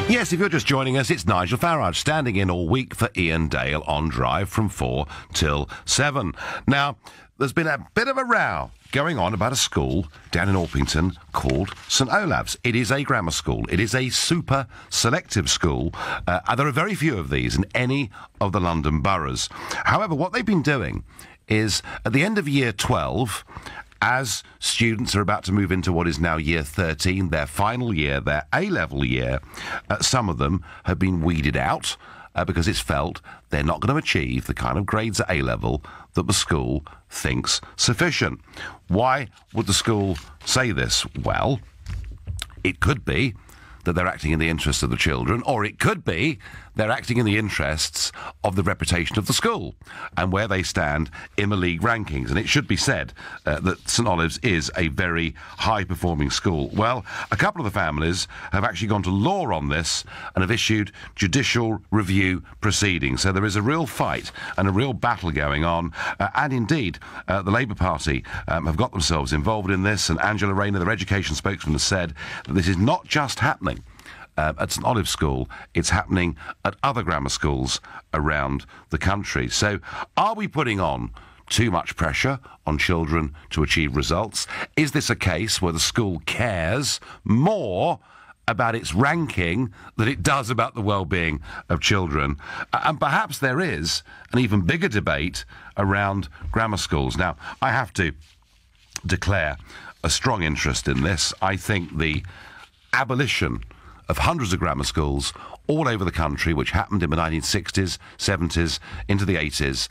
Yes, if you're just joining us, it's Nigel Farage standing in all week for Ian Dale on Drive from 4 till 7. Now, there's been a bit of a row going on about a school down in Orpington called St Olave's. It is a grammar school. It is a super selective school. And there are very few of these in any of the London boroughs. However, what they've been doing is at the end of year 12, as students are about to move into what is now year 13, their final year, their A-level year, some of them have been weeded out because it's felt they're not going to achieve the kind of grades at A-level that the school thinks sufficient. Why would the school say this? Well, it could be that they're acting in the interests of the children, or it could be they're acting in the interests of the reputation of the school and where they stand in the league rankings. And it should be said that St Olave's is a very high-performing school. Well, a couple of the families have actually gone to law on this and have issued judicial review proceedings. So there is a real fight and a real battle going on. And indeed, the Labour Party have got themselves involved in this. And Angela Rayner, their education spokesman, has said that this is not just happening at St Olave's School, it's happening at other grammar schools around the country. So are we putting on too much pressure on children to achieve results? Is this a case where the school cares more about its ranking than it does about the well-being of children? And perhaps there is an even bigger debate around grammar schools. Now, I have to declare a strong interest in this. I think the abolition of hundreds of grammar schools all over the country, which happened in the 1960s, 70s, into the 80s,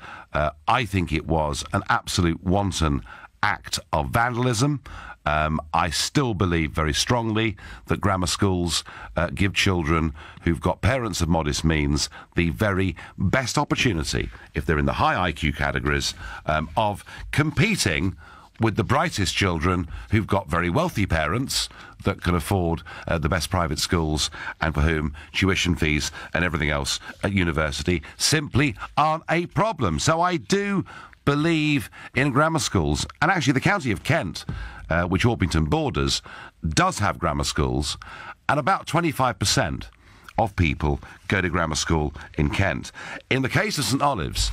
I think it was an absolute wanton act of vandalism. I still believe very strongly that grammar schools give children who've got parents of modest means the very best opportunity, if they're in the high IQ categories, of competing with the brightest children who've got very wealthy parents that can afford the best private schools and for whom tuition fees and everything else at university simply aren't a problem. So I do believe in grammar schools. And actually the county of Kent, which Orpington borders, does have grammar schools, and about 25% of people go to grammar school in Kent. In the case of St Olave's,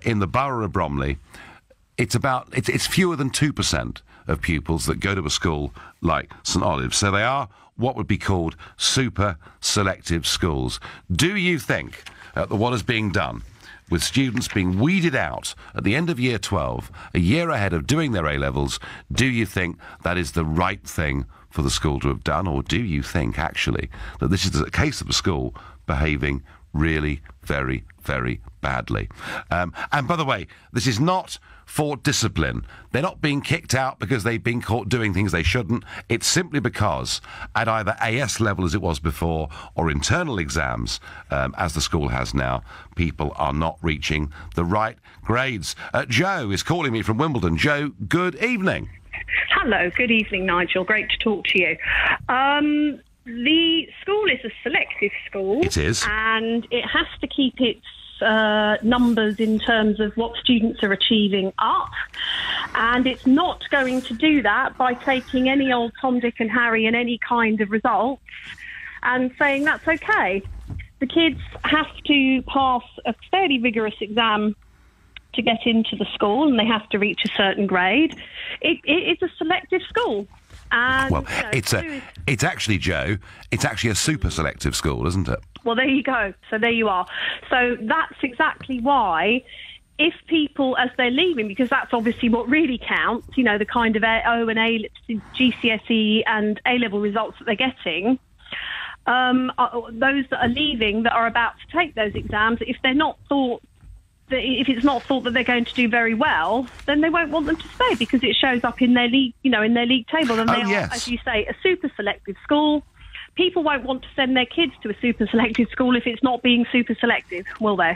in the borough of Bromley, it's fewer than 2% of pupils that go to a school like St Olave's. So they are what would be called super selective schools. Do you think that what is being done with students being weeded out at the end of year 12, a year ahead of doing their A-levels, do you think that is the right thing for the school to have done? Or do you think, actually, that this is a case of a school behaving really very, very badly? And by the way, this is not for discipline. They're not being kicked out because they've been caught doing things they shouldn't. It's simply because at either AS level as it was before or internal exams, as the school has now, people are not reaching the right grades. Joe is calling me from Wimbledon. Joe, good evening. Hello, good evening, Nigel. Great to talk to you. The school is a selective school. It is. And it has to keep its numbers in terms of what students are achieving up. And it's not going to do that by taking any old Tom, Dick and Harry and any kind of results and saying that's okay. The kids have to pass a fairly rigorous exam to get into the school, and they have to reach a certain grade. It's a selective school. And, well, it's actually, Joe, it's actually a super selective school, isn't it? Well, there you go. So there you are. So that's exactly why, if people, as they're leaving, because that's obviously what really counts, you know, the kind of O and A, GCSE and A-level results that they're getting, those that are leaving that are about to take those exams, if it's not thought that they're going to do very well, then they won't want them to stay because it shows up in their league, you know, in their league table. And they are, as you say, a super selective school. People won't want to send their kids to a super selective school if it's not being super selective, will they?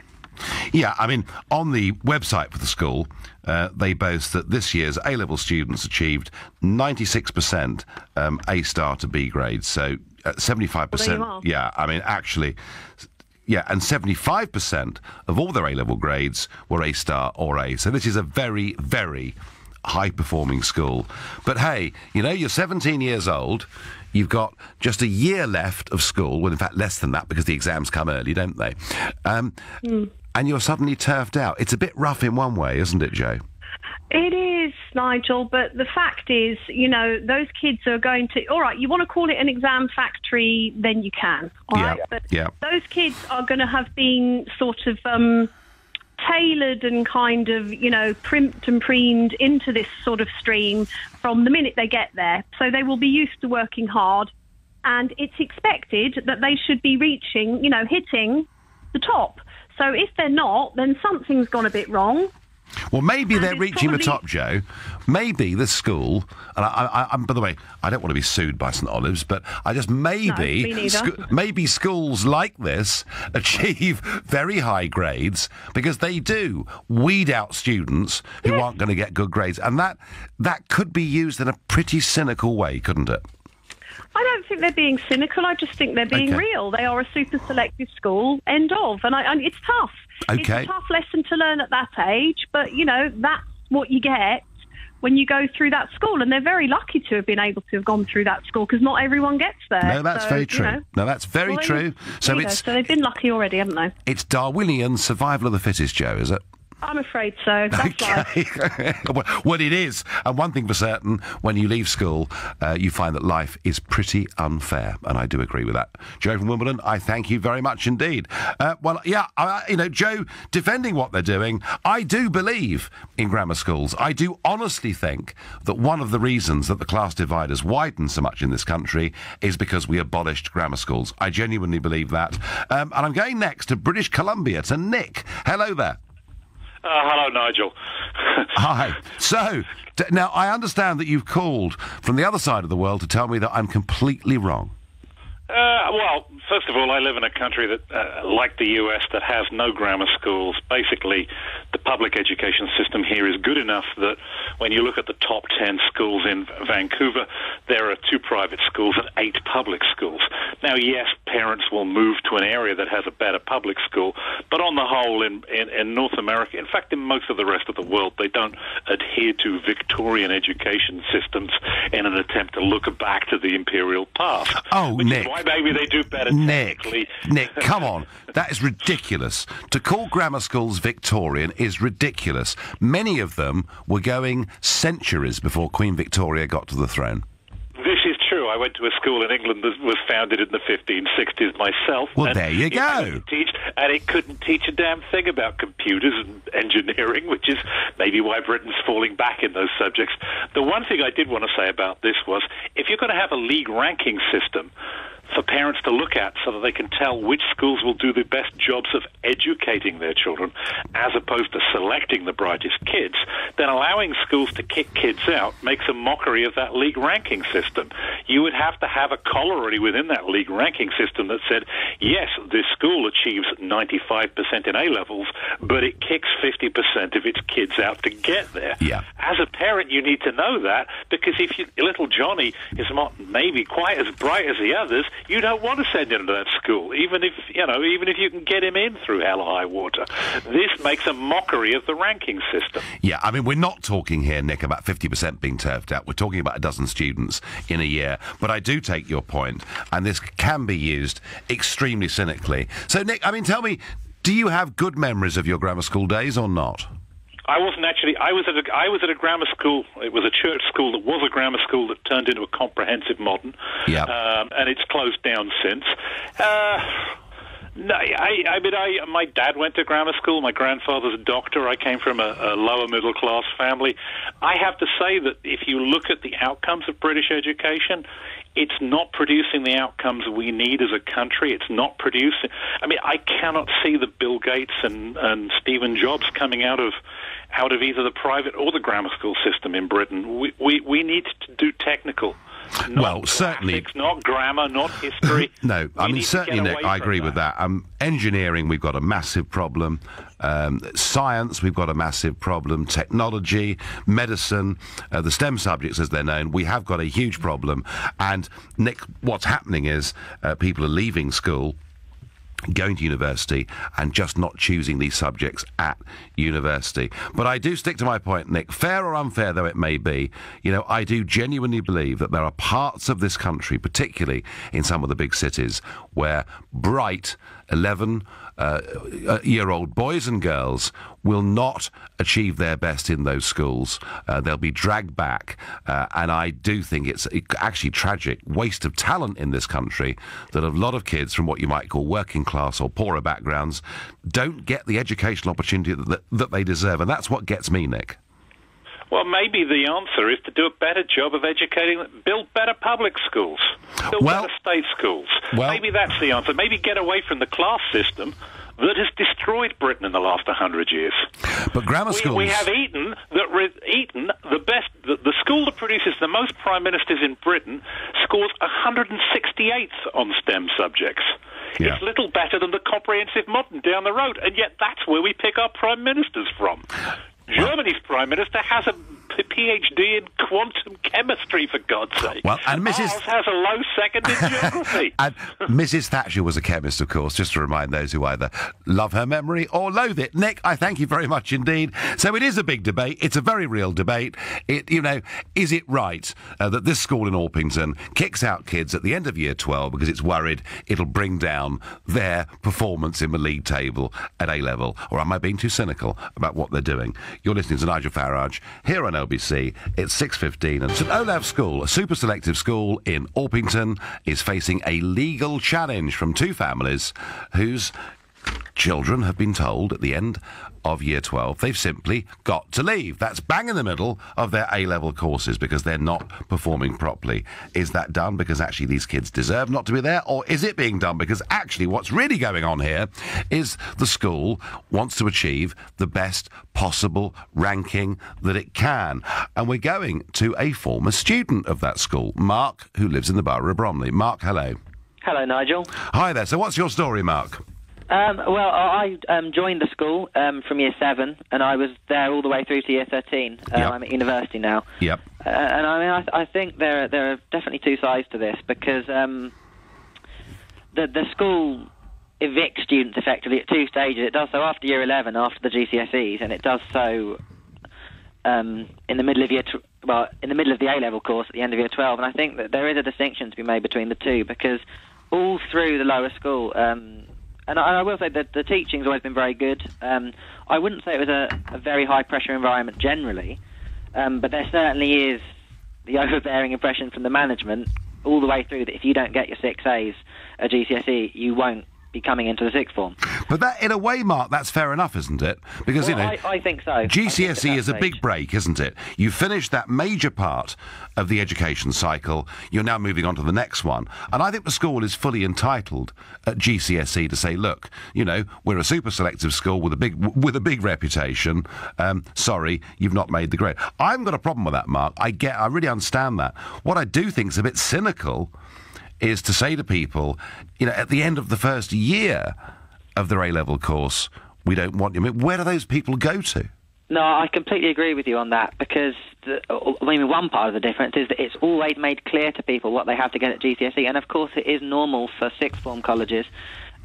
Yeah, I mean, on the website for the school, they boast that this year's A-level students achieved 96% A-star to B grades, so 75%. Well, yeah, I mean, actually... Yeah, and 75% of all their A-level grades were A-star or A. So this is a very, very high-performing school. But hey, you know, you're 17 years old, you've got just a year left of school, well, in fact, less than that, because the exams come early, don't they? And you're suddenly turfed out. It's a bit rough in one way, isn't it, Jo? It is, Nigel, but the fact is, you know, those kids are going to... All right, you want to call it an exam factory, then you can. All right? But those kids are going to have been sort of tailored and kind of, you know, primped and preened into this sort of stream from the minute they get there. So they will be used to working hard, and it's expected that they should be reaching, you know, hitting the top. So if they're not, then something's gone a bit wrong. Well, maybe they're reaching the top, Jo. Maybe the school, and I'm, by the way, I don't want to be sued by St Olives, but I just maybe, maybe schools like this achieve very high grades because they do weed out students who aren't going to get good grades, and that could be used in a pretty cynical way, couldn't it? I don't think they're being cynical. I just think they're being real. They are a super selective school, end of. And it's tough. It's a tough lesson to learn at that age, but, you know, that's what you get when you go through that school. And they're very lucky to have been able to have gone through that school because not everyone gets there. No, that's very true. You know, no, that's very true. So they've been lucky already, haven't they? It's Darwinian survival of the fittest, Jo, is it? I'm afraid so. That's life. Well, it is. And one thing for certain, when you leave school, you find that life is pretty unfair. And I do agree with that. Jo from Wimbledon, I thank you very much indeed. You know, Jo, defending what they're doing, I do believe in grammar schools. I do honestly think that one of the reasons that the class divide has widened so much in this country is because we abolished grammar schools. I genuinely believe that. And I'm going next to British Columbia, to Nick. Hello there. Hello, Nigel. Hi. So, now, I understand that you've called from the other side of the world to tell me that I'm completely wrong. Well, first of all, I live in a country that, like the US, that has no grammar schools. Basically, the public education system here is good enough that when you look at the top 10 schools in Vancouver, there are 2 private schools and 8 public schools. Now, yes, parents will move to an area that has a better public school, but on the whole, in North America, in fact, in most of the rest of the world, they don't adhere to Victorian education systems in an attempt to look back to the imperial past. Oh, Nick. Maybe they do better technically. Nick, come on. That is ridiculous. To call grammar schools Victorian is ridiculous. Many of them were going centuries before Queen Victoria got to the throne. This is true. I went to a school in England that was founded in the 1560s myself. Well, there you go. It couldn't teach a damn thing about computers and engineering, which is maybe why Britain's falling back in those subjects. The one thing I did want to say about this was, if you're going to have a league ranking system for parents to look at so that they can tell which schools will do the best jobs of educating their children as opposed to selecting the brightest kids, then allowing schools to kick kids out makes a mockery of that league ranking system. You would have to have a corollary within that league ranking system that said, yes, this school achieves 95% in A-levels, but it kicks 50% of its kids out to get there. Yeah. As a parent, you need to know that, because if little Johnny is not maybe quite as bright as the others, you don't want to send him to that school, even if you can get him in through hell or high water. This makes a mockery of the ranking system. Yeah, I mean, we're not talking here, Nick, about 50% being turfed out. We're talking about a dozen students in a year. But I do take your point, and this can be used extremely cynically. So, Nick, I mean, tell me, do you have good memories of your grammar school days or not? I wasn't actually. I was at a grammar school. It was a church school that was a grammar school that turned into a comprehensive modern. Yeah. And it's closed down since. No, my dad went to grammar school. My grandfather's a doctor. I came from a lower middle class family. I have to say that if you look at the outcomes of British education, it's not producing the outcomes we need as a country. It's not producing. I mean, I cannot see the Bill Gates and Stephen Jobs coming out of either the private or the grammar school system in Britain. We need to do technical. Not certainly not grammar, not history. No, I mean, certainly, Nick, I agree with that. Engineering, we've got a massive problem. Science, we've got a massive problem. Technology, medicine, the STEM subjects as they're known, we have got a huge problem. And, Nick, what's happening is people are leaving school going to university and just not choosing these subjects at university. But I do stick to my point, Nick. Fair or unfair though it may be, I do genuinely believe that there are parts of this country, particularly in some of the big cities, where bright 11-year-old boys and girls will not achieve their best in those schools. They'll be dragged back. And I do think it's actually tragic waste of talent in this country that a lot of kids from what you might call working class or poorer backgrounds don't get the educational opportunity that they deserve. And that's what gets me, Nick. Well, maybe the answer is to do a better job of educating them, build better public schools, build better state schools. Maybe that's the answer. Maybe get away from the class system that has destroyed Britain in the last 100 years. But grammar schools... We have Eton, the school that produces the most prime ministers in Britain, scores 168th on STEM subjects. Yeah. It's little better than the comprehensive modern down the road, and yet that's where we pick our prime ministers from. Germany's prime minister has a PhD in quantum chemistry, for God's sake. Well, and Ours has a low second in geography. And Mrs. Thatcher was a chemist, of course, just to remind those who either love her memory or loathe it. Nick, I thank you very much indeed. So it is a big debate. It's a very real debate. Is it right that this school in Orpington kicks out kids at the end of year 12 because it's worried it'll bring down their performance in the league table at A-level? Or am I being too cynical about what they're doing? You're listening to Nigel Farage here on LBC. It's 6:15, and St Olaf's School, a super selective school in Orpington, is facing a legal challenge from two families whose children have been told at the end of year 12 they've simply got to leave. That's bang in the middle of their A-level courses because they're not performing properly. Is that done because actually these kids deserve not to be there, or is it being done because actually what's really going on here is the school wants to achieve the best possible ranking that it can? And we're going to a former student of that school, Mark, who lives in the borough of Bromley. Mark, hello. Hello, Nigel. Hi there. So what's your story, Mark? I joined the school from year 7, and I was there all the way through to year 13. I'm at university now. Yep. And I think there are definitely two sides to this, because the school evicts students effectively at two stages. It does so after year 11, after the GCSEs, and it does so in the middle of in the middle of the A-level course at the end of year 12. And I think that there is a distinction to be made between the two, because all through the lower school. And I will say that the teaching's always been very good. I wouldn't say it was a very high-pressure environment generally, but there certainly is the overbearing impression from the management all the way through that if you don't get your 6 A's at GCSE, you won't be coming into the sixth form. But that, in a way, Mark, that's fair enough, isn't it? Because, I think so. GCSE is a big break, isn't it? You finish that major part of the education cycle, you're now moving on to the next one. And I think the school is fully entitled at GCSE to say, look, we're a super selective school with a big reputation. Sorry, you've not made the grade. I haven't got a problem with that, Mark. I really understand that. What I do think is a bit cynical is to say to people, at the end of the first year of their A-level course, we don't want you. I mean, where do those people go to? No, I completely agree with you on that, because one part of the difference is that it's always made clear to people what they have to get at GCSE, and of course it is normal for sixth form colleges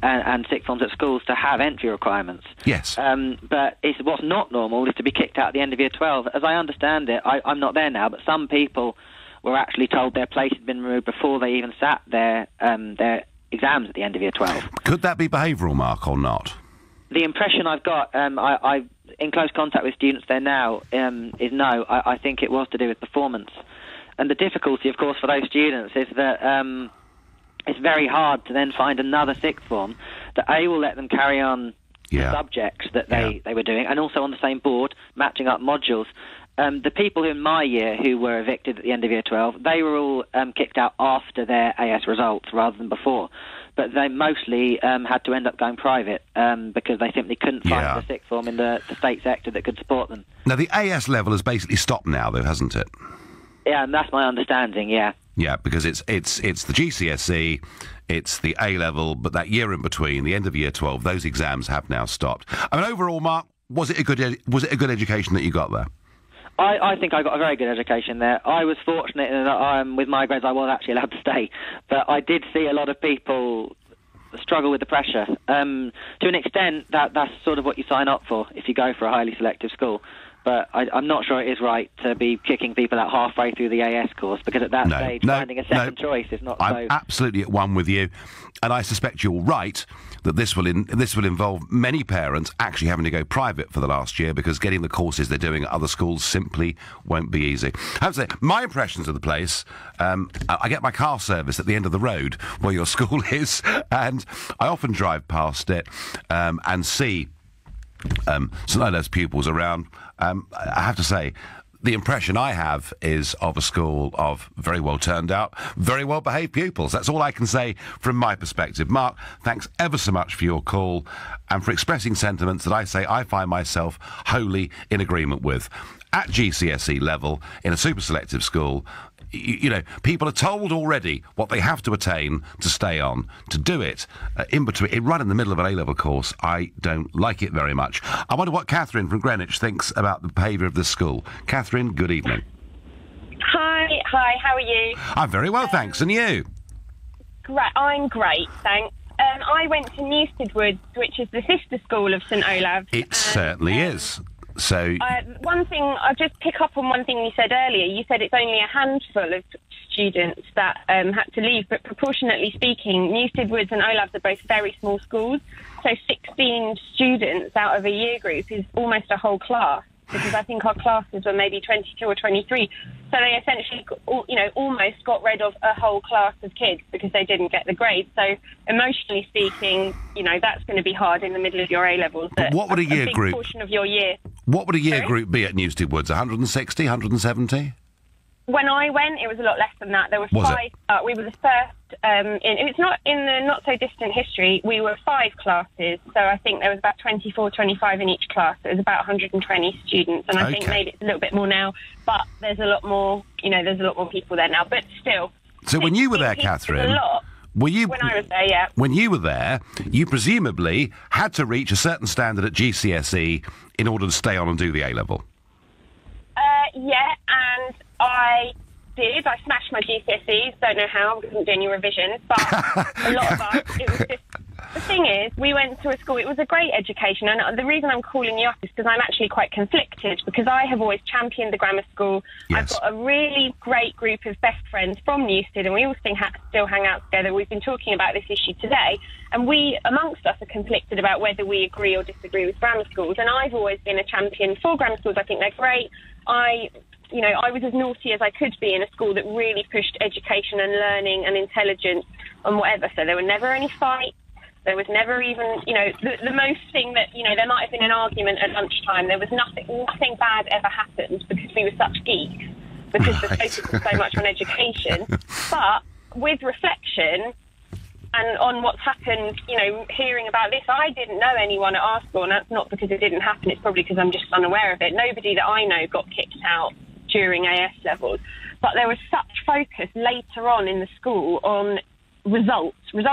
and sixth forms at schools to have entry requirements. Yes. But what's not normal is to be kicked out at the end of year 12. As I understand it, I'm not there now, but some people were actually told their place had been removed before they even sat their exams at the end of year 12. Could that be behavioural, Mark, or not? The impression I've got, I'm in close contact with students there now, is no. I think it was to do with performance. And the difficulty, of course, for those students is that it's very hard to then find another sixth form that A, will let them carry on the subjects that they were doing, and also on the same board, matching up modules. The people in my year who were evicted at the end of year 12, they were all kicked out after their AS results rather than before. But they mostly had to end up going private because they simply couldn't find a sixth form in the state sector that could support them. Now, the AS level has basically stopped now, though, hasn't it? Yeah, and that's my understanding, yeah. Yeah, because it's the GCSE, it's the A-level, but that year in between, the end of year 12, those exams have now stopped. I mean, overall, Mark, was it a good education that you got there? I think I got a very good education there. I was fortunate in that with my grades I was actually allowed to stay, but I did see a lot of people struggle with the pressure. To an extent, that's sort of what you sign up for if you go for a highly selective school. But I'm not sure it is right to be kicking people out halfway through the AS course, because at that stage, finding a second choice is not I'm absolutely at one with you, and I suspect you're right that this will involve many parents actually having to go private for the last year, because getting the courses they're doing at other schools simply won't be easy. I have to say, my impressions of the place, I get my car serviced at the end of the road where your school is, and I often drive past it and see St Olave's pupils around. I have to say, the impression I have is of a school of very well turned out, very well behaved pupils. That's all I can say from my perspective. Mark, thanks ever so much for your call and for expressing sentiments that I find myself wholly in agreement with. At GCSE level, in a super selective school, you know, people are told already what they have to attain to stay on. To do it in between, right in the middle of an A-level course, I don't like it very much. I wonder what Catherine from Greenwich thinks about the behaviour of this school. Catherine, good evening. Hi, how are you? I'm very well, thanks. And you? Great, I'm great, thanks. I went to Newstead Woods, which is the sister school of St Olave's. It certainly is. So, one thing, I'll just pick up on one thing you said earlier. You said it's only a handful of students that had to leave, but proportionately speaking, Newstead Woods and Olave's are both very small schools. So 16 students out of a year group is almost a whole class, because I think our classes were maybe 22 or 23. So they essentially, almost got rid of a whole class of kids because they didn't get the grades. So emotionally speaking, that's going to be hard in the middle of your A-levels. What would a year group? Portion of your year. What would a year group be at Newstead Woods? 160, 170? When I went, it was a lot less than that. There were five. We were the first. It's not in the not so distant history. We were 5 classes, so I think there was about 24, 25 in each class. It was about 120 students, and I think maybe it's a little bit more now. But there's a lot more. There's a lot more people there now. But still. So when you were there, Catherine, when I was there, yeah. When you were there, you presumably had to reach a certain standard at GCSE in order to stay on and do the A-level. Yeah, and I did. I smashed my GCSEs. Don't know how. I didn't do any revisions. But a lot of us, it was just... The thing is, we went to a school, it was a great education, and the reason I'm calling you up is because I'm actually quite conflicted, because I have always championed the grammar school. Yes. I've got a really great group of best friends from Newstead, and we all still hang out together. We've been talking about this issue today, and we, amongst us, are conflicted about whether we agree or disagree with grammar schools, and I've always been a champion for grammar schools. I think they're great. I was as naughty as I could be in a school that really pushed education and learning and intelligence and whatever, so there were never any fights. There was never even, the most thing that, there might have been an argument at lunchtime. There was nothing bad ever happened because we were such geeks, because the focus was so much on education. But with reflection and on what's happened, hearing about this, I didn't know anyone at our school, and that's not because it didn't happen. It's probably because I'm just unaware of it. Nobody that I know got kicked out during AS levels. But there was such focus later on in the school on results, and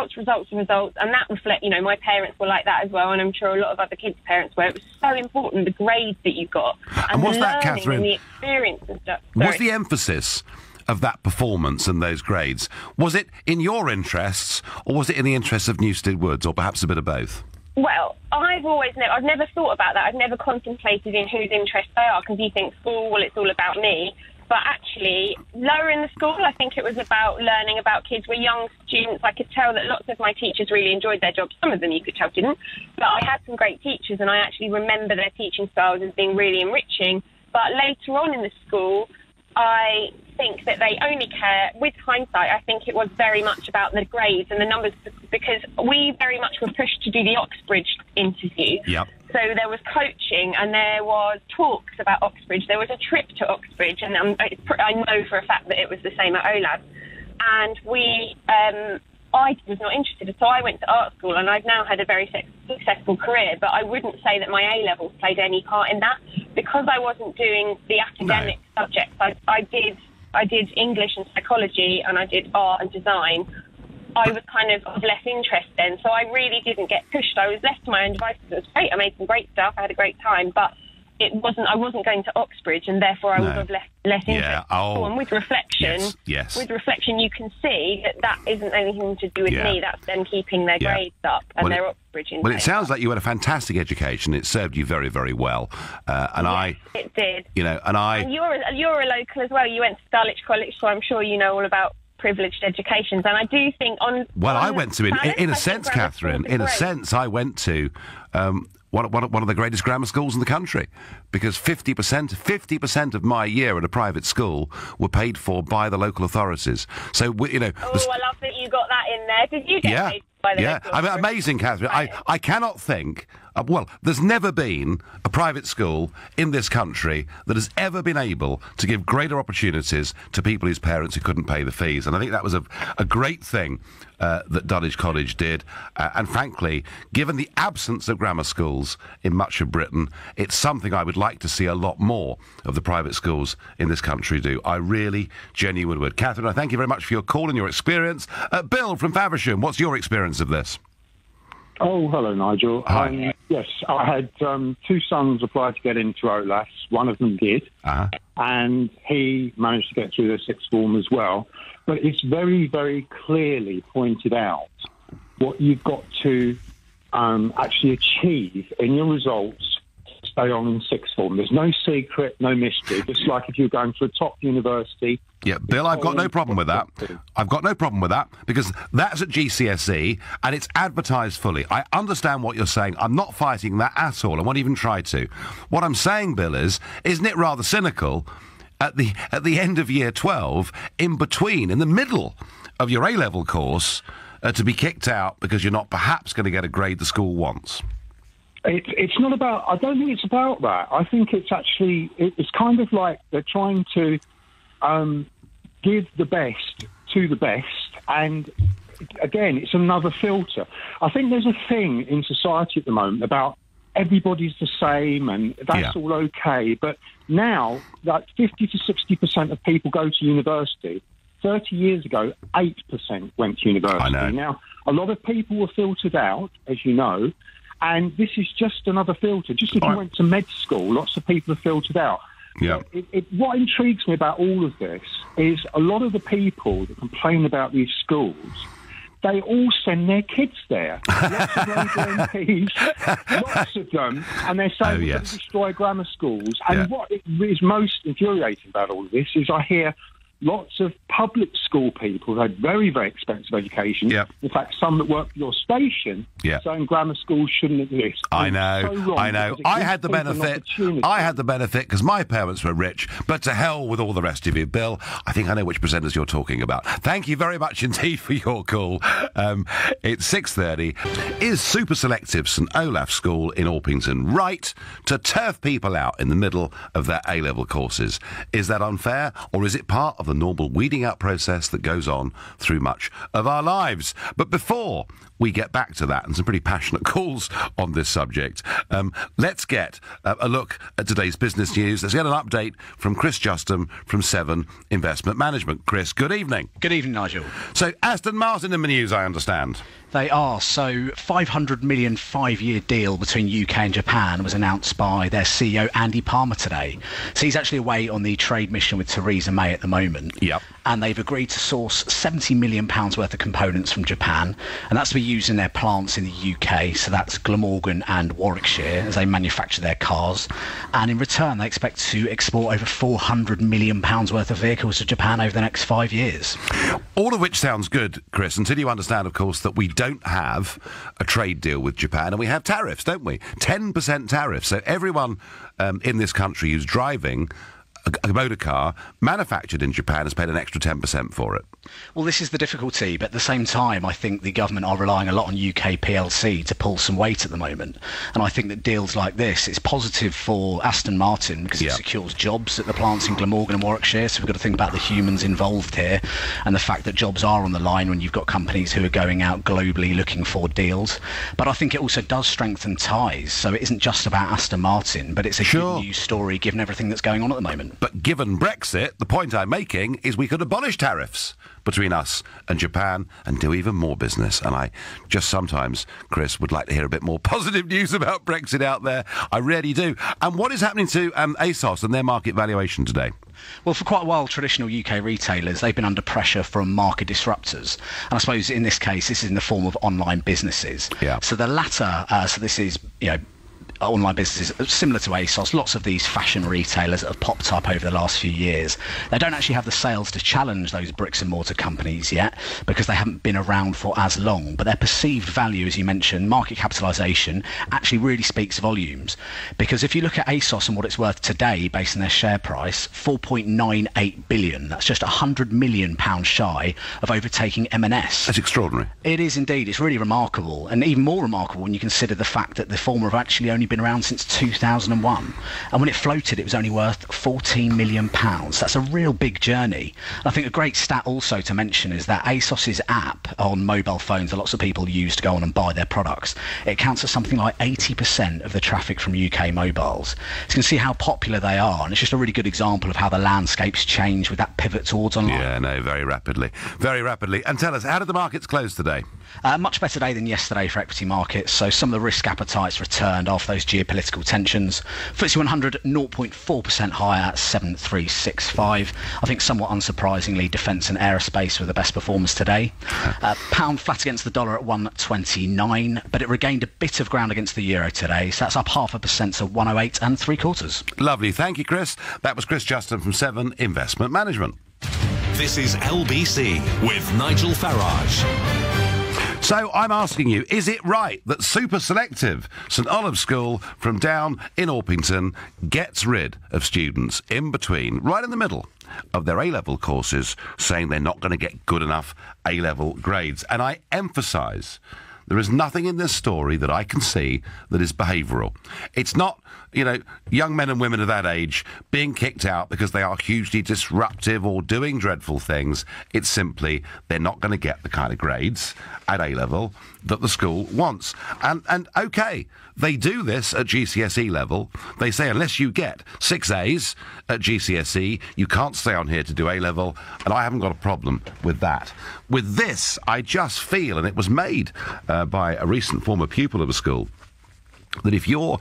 that reflect, my parents were like that as well, and I'm sure a lot of other kids' parents were. It was so important, the grades that you got, and was the that, learning Catherine, and the experience and stuff. Was the emphasis of that performance and those grades, was it in your interests, or was it in the interests of Newstead Woods, or perhaps a bit of both? Well, I've never thought about that. I've never contemplated in whose interests they are, because you think, it's all about me. But actually, lower in the school, I think it was about learning about kids. We're young students. I could tell that lots of my teachers really enjoyed their jobs. Some of them you could tell didn't. But I had some great teachers, and I actually remember their teaching styles as being really enriching. But later on in the school, I think that they only care, with hindsight, I think it was very much about the grades and the numbers, because we very much were pushed to do the Oxbridge interview. Yep. So there was coaching, and there was talks about Oxbridge. There was a trip to Oxbridge, and I know for a fact that it was the same at OLAB. And I was not interested, so I went to art school, and I've now had a very successful career, but I wouldn't say that my A-levels played any part in that. Because I wasn't doing the academic subjects, I did English and psychology, and I did art and design. I was kind of less interest then, so I really didn't get pushed. I was left to my own devices. It was great. I made some great stuff. I had a great time, but I wasn't going to Oxbridge, and therefore I would have less interest. Yeah. Oh. And with reflection, yes. You can see that isn't anything to do with me. That's them keeping their grades up and their Oxbridge intake. Well, it sounds like you had a fantastic education. It served you very, very well. It did. And you're a local as well. You went to Dulwich College, so I'm sure you know all about privileged educations. And I do think I went to, in a sense, Catherine, I went to one of the greatest grammar schools in the country, because 50% of my year at a private school were paid for by the local authorities. So, I love that you got that in there. Did you get paid by the local authorities? Amazing, Catherine. I cannot think... there's never been a private school in this country that has ever been able to give greater opportunities to people whose parents who couldn't pay the fees. And I think that was a great thing that Dulwich College did. And frankly, given the absence of grammar schools in much of Britain, it's something I would like to see a lot more of the private schools in this country do. I really, genuinely would. Catherine, I thank you very much for your call and your experience. Bill from Faversham, what's your experience of this? Oh, hello, Nigel. Hi. Yes, I had two sons apply to get into OLAS. One of them did, and he managed to get through the sixth form as well. But it's very, very clearly pointed out what you've got to actually achieve in your results to stay on in sixth form. There's no secret, no mystery. Just like if you're going to a top university. Yeah, Bill, I've got no problem with that. I've got no problem with that, because that's at GCSE and it's advertised fully. I understand what you're saying. I'm not fighting that at all. I won't even try to. What I'm saying, Bill, isn't it rather cynical at the end of year 12, in the middle of your A-level course, to be kicked out because you're not perhaps going to get a grade the school wants? It's not about... I don't think it's about that. I think it's actually... It's kind of like they're trying to give the best to the best, and again, it's another filter. I think there's a thing in society at the moment about everybody's the same, and that's all okay. But now, like 50 to 60% of people go to university. 30 years ago, 8% went to university. I know. Now, a lot of people were filtered out, as you know, and this is just another filter. Just if you went to med school, lots of people are filtered out. Yeah. What intrigues me about all of this is a lot of the people that complain about these schools, they all send their kids there. Lots of Labour MPs, lots of them, and they're saying we're going to destroy grammar schools. And what is most infuriating about all of this is I hear lots of public school people who had very, very expensive education. Yep. In fact, some that work for your station saying grammar schools shouldn't exist. I know. I had the benefit because my parents were rich, but to hell with all the rest of you. Bill, I think I know which presenters you're talking about. Thank you very much indeed for your call. It's 6:30. Is Super Selective St Olaf School in Orpington right to turf people out in the middle of their A-level courses? Is that unfair, or is it part of the normal weeding out process that goes on through much of our lives? But before we get back to that and some pretty passionate calls on this subject, let's get a look at today's business news. Let's get an update from Chris Justin from 7 Investment Management. Chris, good evening. Good evening, Nigel. So Aston Martin in the news, I understand. They are. So $500 million 5-year deal between UK and Japan was announced by their CEO, Andy Palmer, today. So he's actually away on the trade mission with Theresa May at the moment. Yep. And they've agreed to source £70 million worth of components from Japan, and that's to be used in their plants in the UK. So that's Glamorgan and Warwickshire, as they manufacture their cars. And in return, they expect to export over £400 million worth of vehicles to Japan over the next 5 years. All of which sounds good, Chris, until you understand, of course, that we don't have a trade deal with Japan, and we have tariffs, don't we? 10% tariffs. So everyone in this country who's driving a motor car manufactured in Japan has paid an extra 10% for it. Well, this is the difficulty, but at the same time, I think the government are relying a lot on UK PLC to pull some weight at the moment. And I think that deals like this, it's positive for Aston Martin because it secures jobs at the plants in Glamorgan and Warwickshire. So we've got to think about the humans involved here and the fact that jobs are on the line when you've got companies who are going out globally looking for deals. But I think it also does strengthen ties. So it isn't just about Aston Martin, but it's a good news story given everything that's going on at the moment. But given Brexit, the point I'm making is we could abolish tariffs between us and Japan and do even more business. And I just sometimes, Chris, would like to hear a bit more positive news about Brexit out there. I really do. And what is happening to ASOS and their market valuation today? Well, for quite a while, traditional UK retailers, they've been under pressure from market disruptors. And I suppose in this case, this is in the form of online businesses. Yeah. So the latter, so this is, online businesses similar to ASOS, lots of these fashion retailers that have popped up over the last few years. They don't actually have the sales to challenge those bricks and mortar companies yet because they haven't been around for as long, but their perceived value, as you mentioned, market capitalisation, actually really speaks volumes. Because if you look at ASOS and what it's worth today based on their share price, 4.98 billion, that's just £100 million shy of overtaking M&S. That's extraordinary. It is indeed. It's really remarkable, and even more remarkable when you consider the fact that the former have actually only been around since 2001, and when it floated it was only worth £14 million. That's a real big journey. And I think a great stat also to mention is that ASOS's app on mobile phones that lots of people use to go on and buy their products, it counts as something like 80% of the traffic from UK mobiles. So you can see how popular they are, and it's just a really good example of how the landscape's changed with that pivot towards online. Yeah, no, very rapidly. Very rapidly. And tell us, how did the markets close today? Much better day than yesterday for equity markets, so some of the risk appetites returned after those geopolitical tensions. FTSE 100 0.4% higher at 7365. I think somewhat unsurprisingly, defence and aerospace were the best performers today. Pound flat against the dollar at 129, but it regained a bit of ground against the euro today, so that's up 0.5% to 108 3/4. Lovely, thank you, Chris. That was Chris Justin from 7 Investment Management. This is LBC with Nigel Farage. So I'm asking you, is it right that super selective St Olave's School from down in Orpington gets rid of students in between, right in the middle of their A-level courses, saying they're not going to get good enough A-level grades? And I emphasise, there is nothing in this story that I can see that is behavioural. It's not, young men and women of that age being kicked out because they are hugely disruptive or doing dreadful things. It's simply they're not going to get the kind of grades at A-level that the school wants. And OK, they do this at GCSE level. They say unless you get 6 A's at GCSE, you can't stay on here to do A-level, and I haven't got a problem with that. With this, I just feel, and it was made by a recent former pupil of a school, that if you're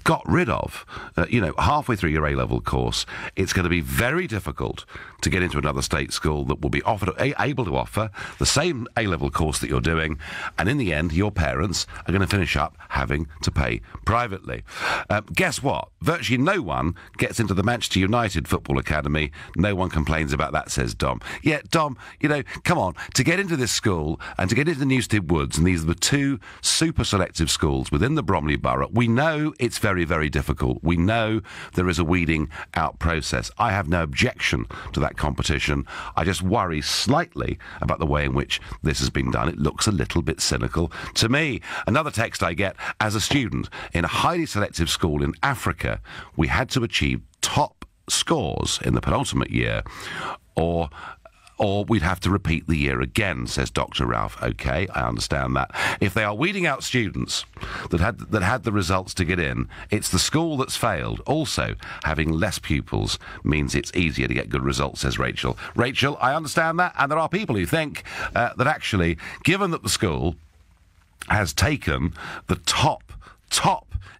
got rid of, halfway through your A-level course, it's going to be very difficult to get into another state school that will be able to offer the same A-level course that you're doing, and in the end, your parents are going to finish up having to pay privately. Guess what? Virtually no one gets into the Manchester United Football Academy. No one complains about that, says Dom. Yeah, Dom, come on. To get into this school and to get into Newstead Woods, and these are the two super selective schools within the Bromley Borough, we know it's very, very difficult. We know there is a weeding out process. I have no objection to that competition. I just worry slightly about the way in which this has been done. It looks a little bit cynical to me. Another text I get: as a student in a highly selective school in Africa, we had to achieve top scores in the penultimate year, or we'd have to repeat the year again, says Dr. Ralph. OK, I understand that. If they are weeding out students that had the results to get in, it's the school that's failed. Also, having less pupils means it's easier to get good results, says Rachel. Rachel, I understand that, and there are people who think that actually, given that the school has taken the top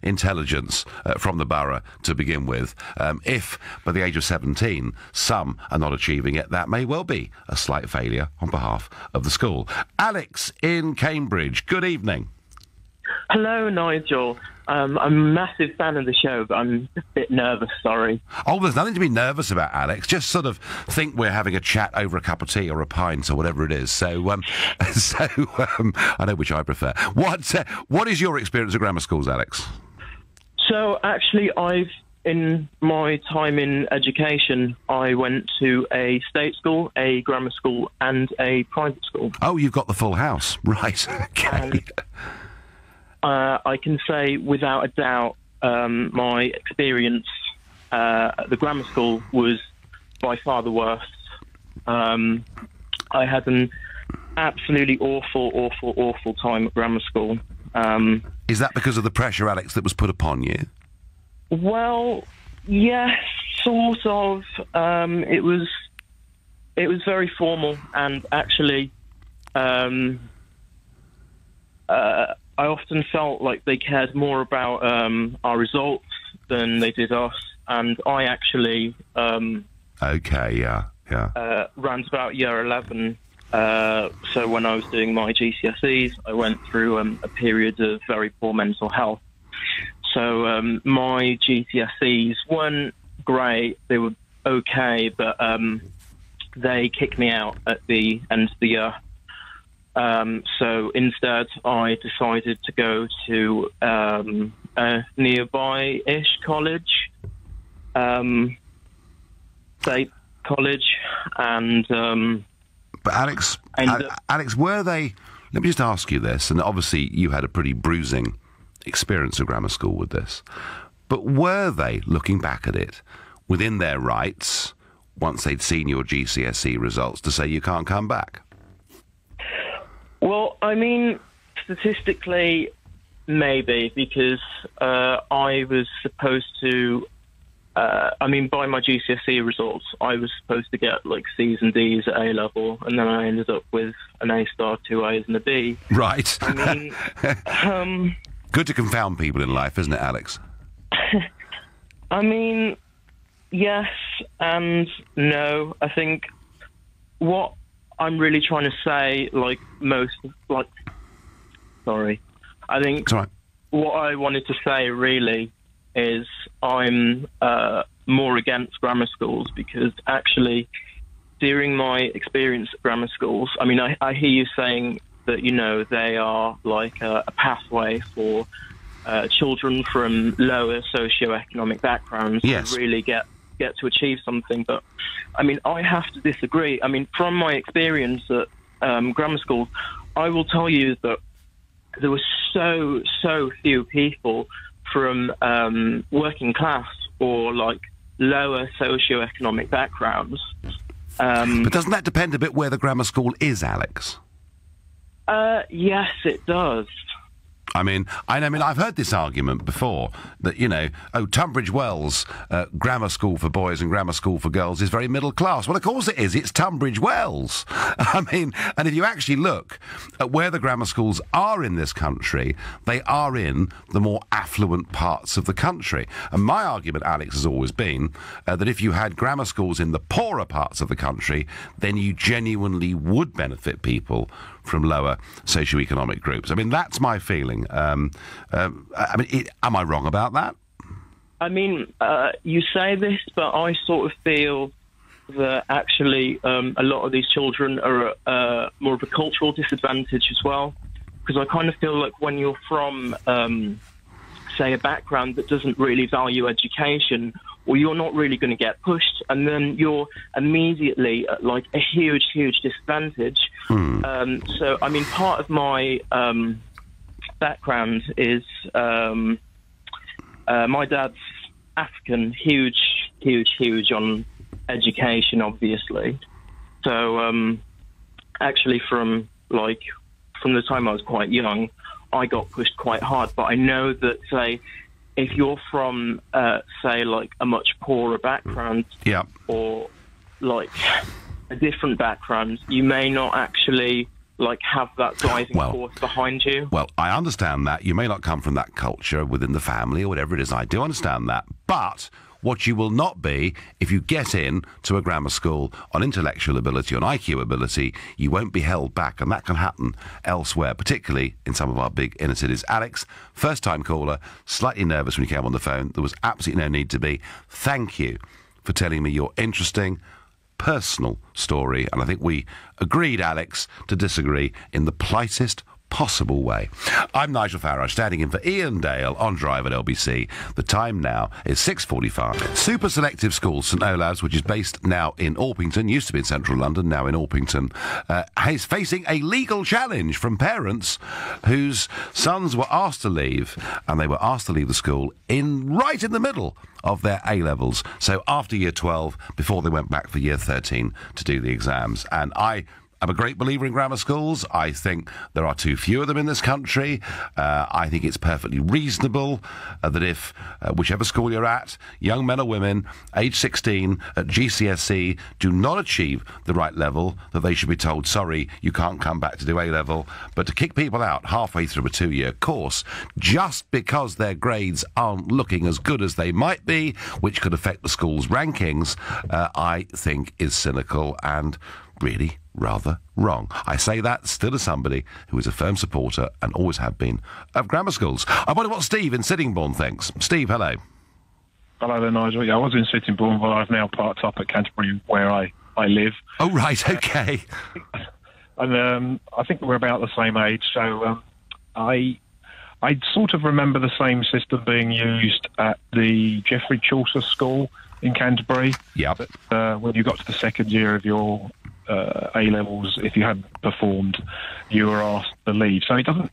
intelligence from the borough to begin with, if by the age of 17 some are not achieving it, that may well be a slight failure on behalf of the school. Alex in Cambridge, good evening. Hello, Nigel. I'm a massive fan of the show, but I'm a bit nervous, sorry. Oh, there's nothing to be nervous about, Alex. Just sort of think we're having a chat over a cup of tea or a pint or whatever it is. So I know which I prefer. What is your experience of grammar schools, Alex? So, actually, in my time in education, I went to a state school, a grammar school, and a private school. Oh, you've got the full house. Right, okay. I can say without a doubt my experience at the grammar school was by far the worst. I had an absolutely awful time at grammar school. Is that because of the pressure, Alex, that was put upon you? Well, Yes, sort of. It was very formal, and actually, I often felt like they cared more about our results than they did us. And I actually, round about year 11. So when I was doing my GCSEs, I went through a period of very poor mental health. So my GCSEs weren't great; they were okay, but they kicked me out at the end of the year. So instead, I decided to go to a nearby-ish college, state college, and. But Alex, Alex, were they? Let me just ask you this, and obviously you had a pretty bruising experience of grammar school with this, but were they, looking back at it, within their rights, once they'd seen your GCSE results, to say you can't come back? Well, I mean, statistically, maybe, because I was supposed to, by my GCSE results, I was supposed to get, like, C's and D's at A-level, and then I ended up with an A-star, 2 A's and a B. Right. I mean, good to confound people in life, isn't it, Alex? I mean, yes and no. I think what I'm really trying to say, I think what I wanted to say really is I'm more against grammar schools, because actually during my experience at grammar schools, I mean, I hear you saying that, you know, they are like a pathway for children from lower socioeconomic backgrounds to really get to achieve something. But, I mean, I have to disagree. I mean, from my experience at grammar schools, I will tell you that there were so few people from working class or, like, lower socioeconomic backgrounds. But doesn't that depend a bit where the grammar school is, Alex? Yes, it does. I mean, I've heard this argument before, that, you know, Tunbridge Wells grammar school for boys and grammar school for girls is very middle class. Well, of course it is. It's Tunbridge Wells. I mean, and if you actually look at where the grammar schools are in this country, they are in the more affluent parts of the country. And my argument, Alex, has always been that if you had grammar schools in the poorer parts of the country, then you genuinely would benefit people from lower socioeconomic groups. I mean, that's my feeling. Am I wrong about that? I mean, you say this, but I sort of feel that actually a lot of these children are at more of a cultural disadvantage as well. Because I kind of feel like when you're from, say, a background that doesn't really value education, or you're not really going to get pushed, and then you're immediately at, like, a huge disadvantage. So, I mean, part of my background is my dad's African, huge on education, obviously. So, actually, from the time I was quite young, I got pushed quite hard. But I know that, say, if you're from, say, like, a much poorer background, or, like, a different background, you may not actually, like, have that driving force behind you. Well, I understand that. You may not come from that culture within the family or whatever it is. I do understand that. But what you will not be, if you get in to a grammar school on intellectual ability, on IQ ability, you won't be held back. And that can happen elsewhere, particularly in some of our big inner cities. Alex, first-time caller, slightly nervous when you came on the phone. There was absolutely no need to be. Thank you for telling me your interesting, personal story. And I think we agreed, Alex, to disagree in the politest possible way. I'm Nigel Farage, standing in for Ian Dale on Drive at LBC. The time now is 6:45. Super Selective School, St Olave's, which is based now in Orpington, used to be in central London, now in Orpington, is facing a legal challenge from parents whose sons were asked to leave, and they were asked to leave the school right in the middle of their A-levels. So after year 12, before they went back for year 13 to do the exams. And I I'm a great believer in grammar schools. I think there are too few of them in this country. I think it's perfectly reasonable that if, whichever school you're at, young men or women, age 16, at GCSE, do not achieve the right level, that they should be told, sorry, you can't come back to do A-level. But to kick people out halfway through a 2-year course, just because their grades aren't looking as good as they might be, which could affect the school's rankings, I think is cynical and really rather wrong. I say that still as somebody who is a firm supporter, and always have been, of grammar schools. I wonder what Steve in Sittingbourne thinks. Steve, hello. Hello there, Nigel. Yeah, I was in Sittingbourne, but I've now parked up at Canterbury, where I live. Oh, right, okay. And I think we're about the same age, so I sort of remember the same system being used at the Geoffrey Chaucer School in Canterbury. Yep. When you got to the second year of your A-levels, if you hadn't performed, you were asked to leave. So it doesn't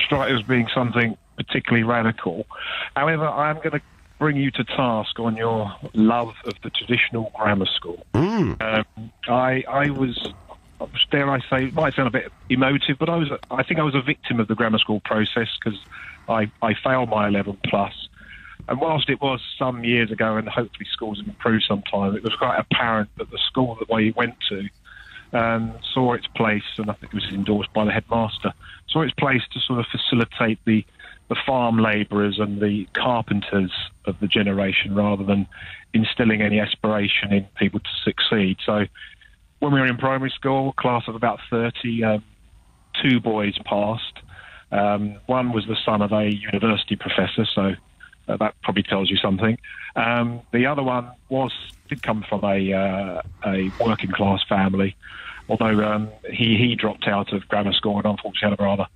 strike as being something particularly radical. However, I'm going to bring you to task on your love of the traditional grammar school. I was, dare I say, it might sound a bit emotive, but I think I was a victim of the grammar school process, because I failed my 11 plus. And whilst it was some years ago, and hopefully schools have improved sometime, it was quite apparent that the school that we went to saw its place, and I think it was endorsed by the headmaster, saw its place to sort of facilitate the farm labourers and the carpenters of the generation, rather than instilling any aspiration in people to succeed. So when we were in primary school, a class of about 30, 2 boys passed. One was the son of a university professor, so that probably tells you something. The other one did come from a working class family, although he dropped out of grammar school and unfortunately had a rather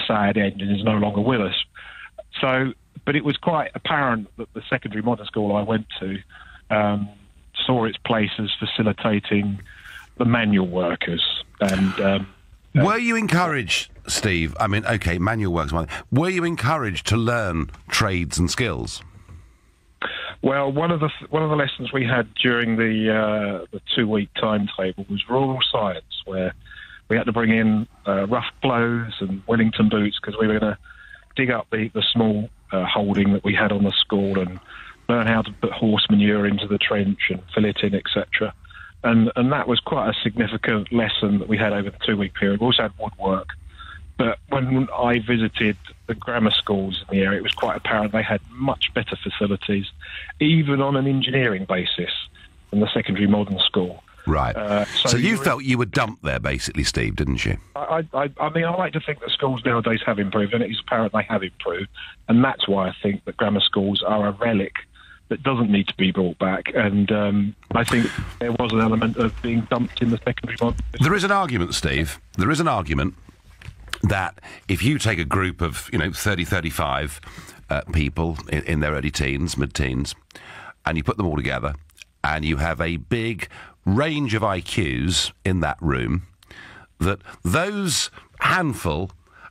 sad end and is no longer with us. So, but it was quite apparent that the secondary modern school I went to saw its place as facilitating the manual workers. And were you encouraged, Steve? I mean, okay, manual workers. Were you encouraged to learn trades and skills? Well, one of the lessons we had during the 2-week timetable was rural science, where we had to bring in rough clothes and Wellington boots, because we were going to dig up the small holding that we had on the school and learn how to put horse manure into the trench and fill it in, etc. And that was quite a significant lesson that we had over the 2-week period. We also had woodwork. But when I visited the grammar schools in the area, it was quite apparent they had much better facilities, even on an engineering basis, than the secondary modern school. Right. So you felt you were dumped there, basically, Steve, didn't you? I mean, I like to think that schools nowadays have improved, and it is apparent they have improved. And that's why I think that grammar schools are a relic that doesn't need to be brought back. And I think there was an element of being dumped in the secondary modern. There is an argument, Steve. There is an argument that if you take a group of, 30, 35 people in their early teens, mid-teens, and you put them all together, and you have a big range of IQs in that room, that those handful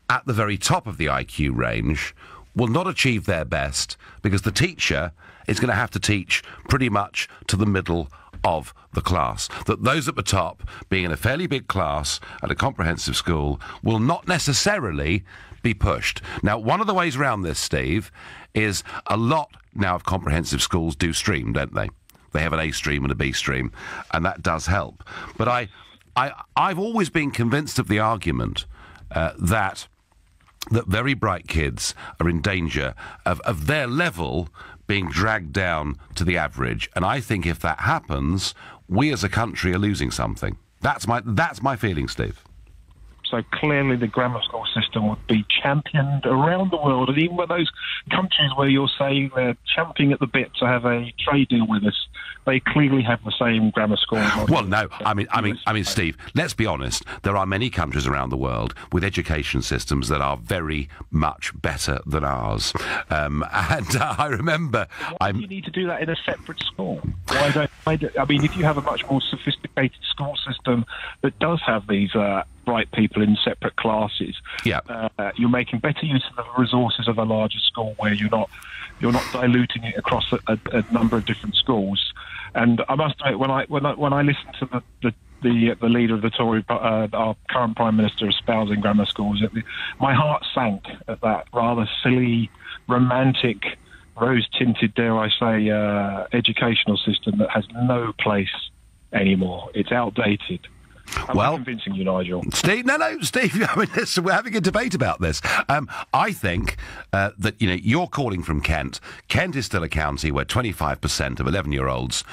at the very top of the IQ range will not achieve their best, because the teacher is going to have to teach pretty much to the middle of the class. That those at the top, being in a fairly big class at a comprehensive school, will not necessarily be pushed. Now, one of the ways around this, Steve, is a lot now of comprehensive schools do stream, don't they? They have an A stream and a B stream, and that does help. But I've always been convinced of the argument that very bright kids are in danger of their level being dragged down to the average. And I think if that happens, we as a country are losing something. That's my feeling, Steve. So clearly the grammar school system would be championed around the world, and even with those countries where you're saying they're champing at the bit to have a trade deal with us, they clearly have the same grammar school model. Well, no, I mean, Steve, let's be honest. There are many countries around the world with education systems that are very much better than ours. And I remember... Why do you need to do that in a separate school? I mean, if you have a much more sophisticated school system that does have these bright people in separate classes, you're making better use of the resources of a larger school, where you're not diluting it across a number of different schools. And I must admit, when I listen to the the leader of the Tory, our current Prime Minister, espousing grammar schools. My heart sank at that rather silly, romantic, rose-tinted, dare I say, educational system that has no place anymore. It's outdated. I'm convincing you, Nigel. Steve, Steve. I mean, listen, we're having a debate about this. I think that you're calling from Kent. Kent is still a county where 25% of 11-year-olds,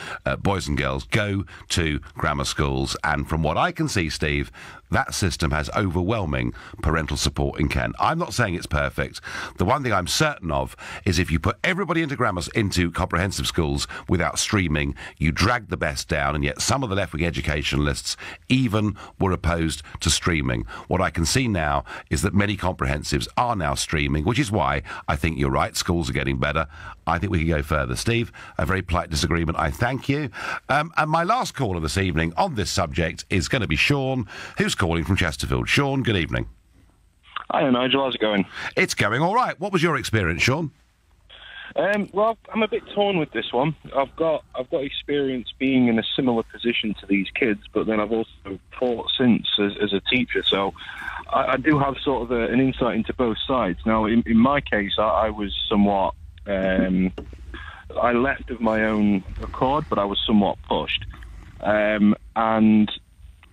boys and girls, go to grammar schools, and from what I can see, Steve, that system has overwhelming parental support in Kent. I'm not saying it's perfect. The one thing I'm certain of is if you put everybody into comprehensive schools without streaming, you drag the best down, and yet some of the left-wing educationalists even were opposed to streaming. What I can see now is that many comprehensives are now streaming, which is why I think you're right, schools are getting better. I think we can go further. Steve, a very polite disagreement. I thank you. And my last caller this evening on this subject is going to be Sean, who's calling from Chesterfield. Sean, good evening. Hi, Nigel. How's it going? It's going all right. What was your experience, Sean? Well, I'm a bit torn with this one. I've got experience being in a similar position to these kids, but then I've also taught since as a teacher, so I do have sort of an insight into both sides. Now, in my case, I was somewhat... I left of my own accord, but I was somewhat pushed. And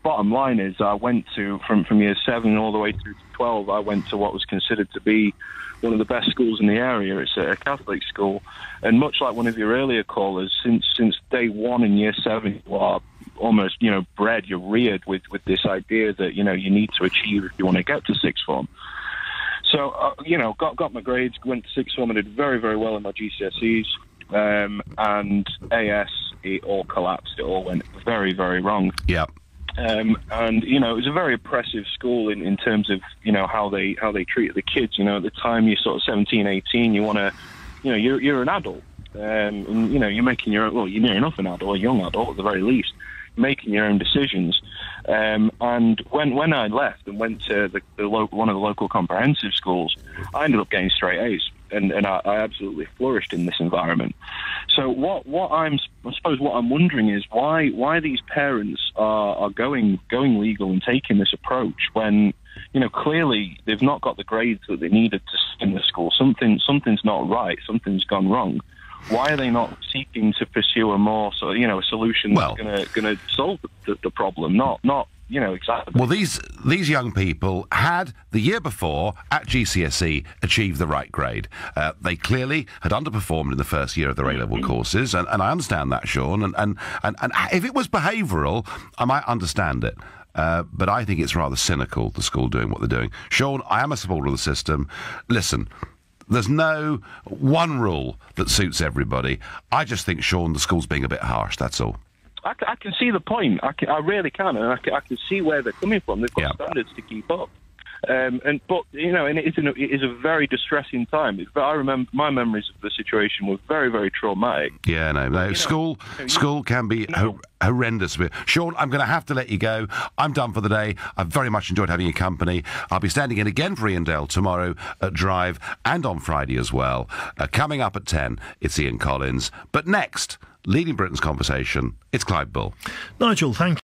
bottom line is, I went to, from year 7 all the way through to 12, I went to what was considered to be one of the best schools in the area. It's a Catholic school, and much like one of your earlier callers, since day 1 in year 7, you are almost, bred, you're reared with this idea that, you need to achieve if you want to get to sixth form. So, got my grades, went to sixth form, and did very, very well in my GCSEs, and AS, it all collapsed. It all went very, very wrong. Yeah. And it was a very oppressive school in terms of how they treated the kids. At the time you're sort of 17, 18, you want to, you're an adult, and you're making your own. Well, you're near enough an adult, a young adult at the very least, making your own decisions. And when I left and went to one of the local comprehensive schools, I ended up getting straight A's, and I absolutely flourished in this environment. So what I'm wondering is why these parents are going legal and taking this approach when clearly they've not got the grades that they needed to stay in the school. Something's not right. Something's gone wrong. Why are they not seeking to pursue a more a solution that's going to solve the problem? Not exactly. Well, these young people had the year before at GCSE achieved the right grade. They clearly had underperformed in the first year of their A-level courses, and I understand that, Sean. And if it was behavioural, I might understand it. But I think it's rather cynical, the school doing what they're doing. Sean, I am a supporter of the system. Listen, there's no one rule that suits everybody. I just think, Sean, the school's being a bit harsh, that's all. I can see the point. I really can, and I can see where they're coming from. They've got standards to keep up. And it is a very distressing time. I remember my memories of the situation were very, very traumatic. Yeah, no. School can be horrendous. Sean, I'm going to have to let you go. I'm done for the day. I've very much enjoyed having your company. I'll be standing in again for Ian Dale tomorrow at Drive and on Friday as well. Coming up at 10, it's Ian Collins. But next, leading Britain's conversation, it's Clive Bull. Nigel, thank you.